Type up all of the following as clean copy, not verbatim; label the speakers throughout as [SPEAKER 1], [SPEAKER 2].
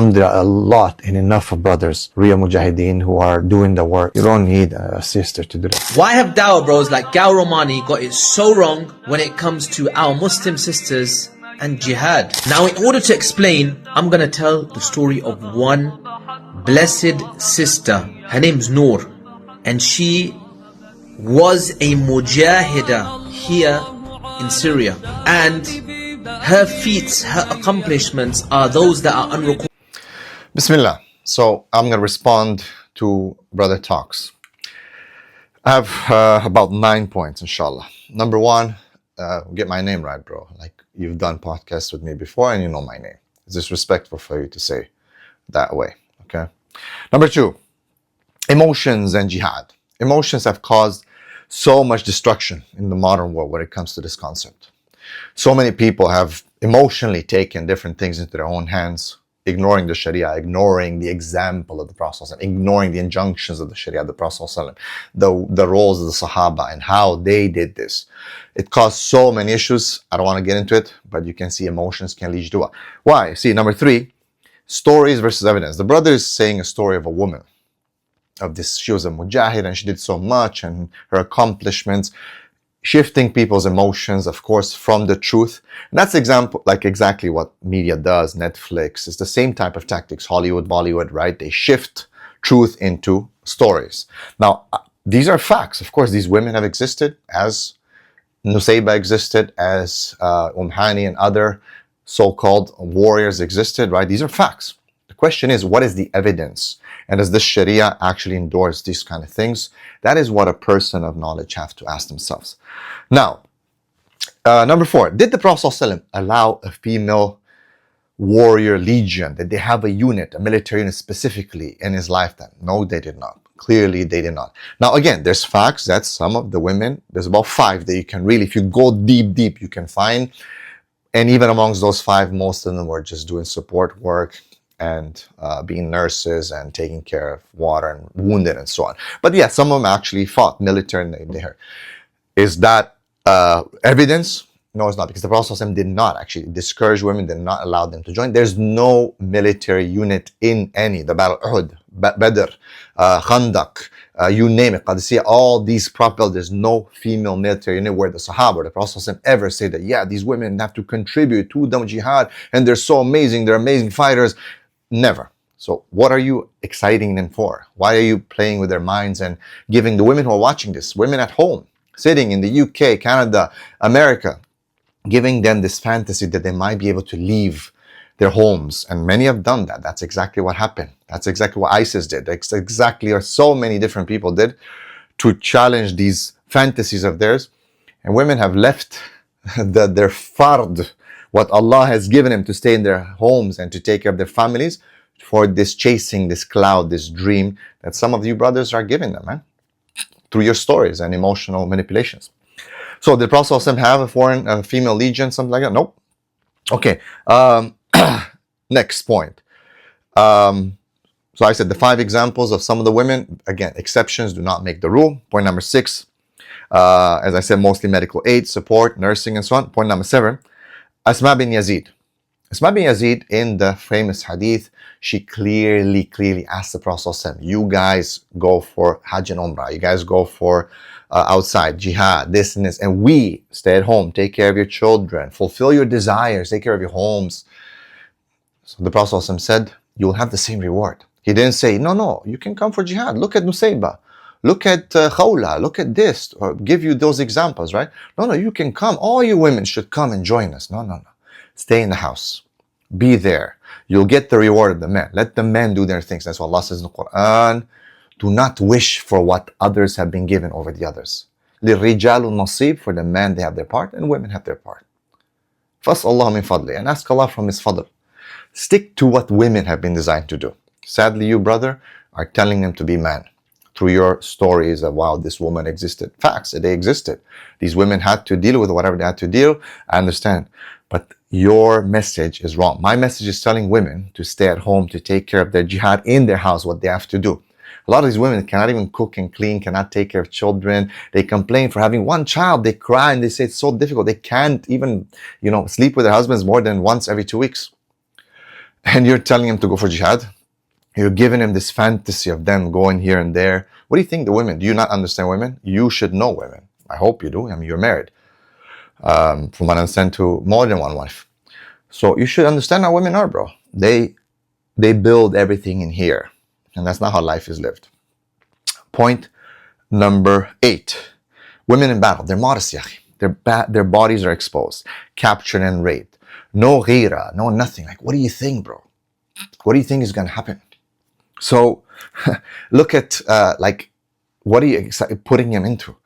[SPEAKER 1] There are a lot and enough of brothers, real mujahideen, who are doing the work. You don't need a sister to do that.
[SPEAKER 2] Why have dawa bros like Gabriel Al Romaani got it so wrong when it comes to our Muslim sisters and jihad? Now, in order to explain, I'm gonna tell the story of one blessed sister. Her name's Noor, and she was a mujahida here in Syria, and her feats, her accomplishments are those that are unrecorded.
[SPEAKER 3] Bismillah. So I'm going to respond to Brother Talks. I have about 9 points, inshallah. Number one, get my name right, bro. Like, you've done podcasts with me before and you know my name. It's disrespectful for you to say that way, okay? Number two, emotions and jihad. Emotions have caused so much destruction in the modern world when it comes to this concept. So many people have emotionally taken different things into their own hands, ignoring the Sharia, ignoring the example of the Prophet, ignoring the injunctions of the Sharia, the Prophet, the roles of the Sahaba and how they did this. It caused so many issues. I don't want to get into it, but you can see emotions can lead you to what. Why? See, number three, stories versus evidence. The brother is saying a story of a woman, of this, she was a mujahid and she did so much, and her accomplishments, shifting people's emotions, of course, from the truth. And that's exactly what media does. Netflix is the same type of tactics. Hollywood, Bollywood, right? They shift truth into stories. Now, these are facts. Of course, these women have existed, as Nusayba existed, as Hani and other so-called warriors existed, right? These are facts. The question is, what is the evidence? And does the Sharia actually endorse these kind of things? That is what a person of knowledge have to ask themselves. Now, number four, did the Prophet ﷺ allow a female warrior legion? Did they have a unit, a military unit specifically in his lifetime? No, they did not. Clearly, they did not. Now, again, there's facts that some of the women, there's about 5 that you can really, if you go deep, you can find. And even amongst those 5, most of them were just doing support work and being nurses and taking care of water and wounded and so on. But yeah, some of them actually fought military and they Is that evidence? No, it's not, because the Prophet ﷺ did not actually discourage women, did not allow them to join. There's no military unit in any, the Battle of Uhud, Badr, Khandaq, you name it, Qadisiyah, all these propelled, there's no female military unit where the Sahaba, the Prophet ﷺ ever say that, yeah, these women have to contribute to the jihad and they're so amazing, they're amazing fighters. Never. So what are you exciting them for? Why are you playing with their minds and giving the women who are watching this, women at home, sitting in the UK, Canada, America, giving them this fantasy that they might be able to leave their homes? And many have done that. That's exactly what happened. That's exactly what ISIS did. That's exactly what so many different people did to challenge these fantasies of theirs. And women have left their fard, what Allah has given them to stay in their homes and to take care of their families, for this chasing, this cloud, this dream that some of you brothers are giving them, man, through your stories and emotional manipulations. So did Prophet ﷺ have a foreign female legion, something like that? Nope. Okay. Next point. So I said the 5 examples of some of the women. Again, exceptions do not make the rule. Point number 6. As I said, mostly medical aid, support, nursing, and so on. Point number 7. Asma bin Yazid. Asma bin Yazid, in the famous hadith, she clearly asked the Prophet ﷺ, you guys go for Hajj and Umrah. You guys go for outside, jihad, this and this. And we stay at home, take care of your children, fulfill your desires, take care of your homes. So the Prophet ﷺ said, you will have the same reward. He didn't say, no, you can come for jihad. Look at Nusayba. Look at Khawla, look at this, or give you those examples, right? No, you can come. All you women should come and join us. No. Stay in the house. Be there. You'll get the reward of the men. Let the men do their things. That's what Allah says in the Quran. Do not wish for what others have been given over the others. لِلرِّجَالُ النَّصِيبُ, for the men, they have their part, and women have their part. فَاسْأَلْ اللَّهَ مِنْ فَضْلِهِ, and ask Allah from His fadl. Stick to what women have been designed to do. Sadly, you, brother, are telling them to be men. Through your stories of, wow, this woman existed. Facts, they existed. These women had to deal with whatever they had to deal. I understand. But your message is wrong. My message is telling women to stay at home, to take care of their jihad in their house, what they have to do. A lot of these women cannot even cook and clean, cannot take care of children. They complain for having one child. They cry and they say it's so difficult. They can't even, sleep with their husbands more than once every 2 weeks. and you're telling him to go for jihad. You're giving him this fantasy of them going here and there. What do you think the women? Do you not understand women? You should know women. I hope you do. I mean, you're married. From what I understand, to more than one wife. So you should understand how women are, bro. They build everything in here. And that's not how life is lived. Point number 8. Women in battle, they're modest, yahi. Their bodies are exposed, captured and raped. No ghira, no nothing. Like, what do you think, bro? What do you think is going to happen? So look at, what are you putting him into?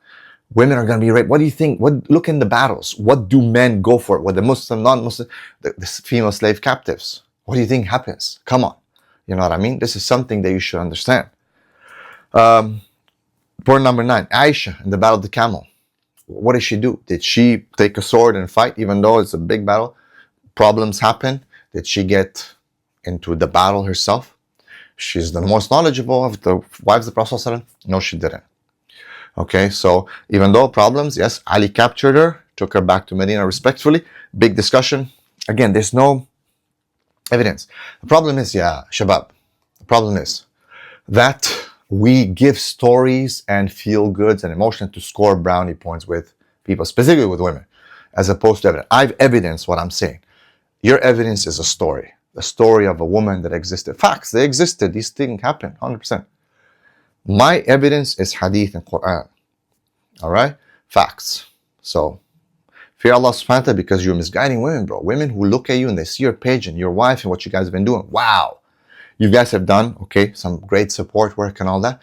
[SPEAKER 3] Women are going to be raped. What do you think? Look in the battles. What do men go for? What the Muslim, non-Muslim, the female slave captives? What do you think happens? Come on. You know what I mean? This is something that you should understand. Point number 9, Aisha in the Battle of the Camel. What did she do? Did she take a sword and fight, even though it's a big battle? Problems happen. Did she get into the battle herself? She's the most knowledgeable of the wives of the Prophet ﷺ. No, she didn't. Okay, so even though problems, yes, Ali captured her, took her back to Medina respectfully. Big discussion. Again, there's no evidence. The problem is, Shabab, the problem is that we give stories and feel goods and emotion to score brownie points with people, specifically with women, as opposed to evidence. I've evidenced what I'm saying. Your evidence is a story of a woman that existed. Facts, they existed. These things happen, 100%. My evidence is hadith and Quran. All right? Facts. So, fear Allah subhanahu wa ta'ala, because you're misguiding women, bro. Women who look at you and they see your page and your wife and what you guys have been doing. Wow. You guys have done, okay, some great support work and all that.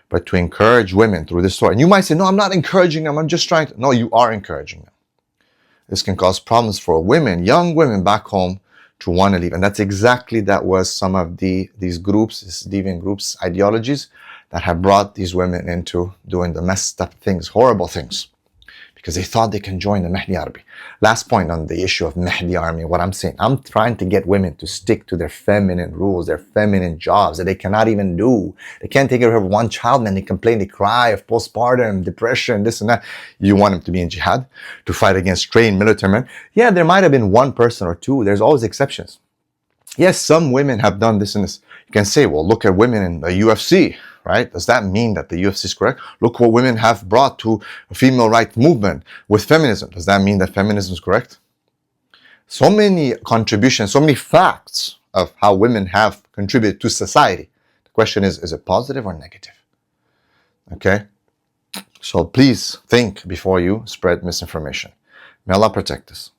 [SPEAKER 3] But to encourage women through this story. And you might say, no, I'm not encouraging them. I'm just trying to. No, you are encouraging them. This can cause problems for women, young women back home, to want to leave. And that's exactly, that was some of these groups, these deviant groups, ideologies that have brought these women into doing the messed up things, horrible things, because they thought they can join the Mahdi army. Last point on the issue of Mahdi army, what I'm saying, I'm trying to get women to stick to their feminine rules, their feminine jobs that they cannot even do. They can't take care of one child, man. They complain, they cry of postpartum, depression, this and that. You want them to be in jihad, to fight against trained military men. Yeah, there might have been one person or two. There's always exceptions. Yes, some women have done this and this. You can say, well, look at women in the UFC. Right? Does that mean that the UFC is correct? Look what women have brought to a female rights movement with feminism. Does that mean that feminism is correct? So many contributions, so many facts of how women have contributed to society. The question is it positive or negative? Okay? So please think before you spread misinformation. May Allah protect us.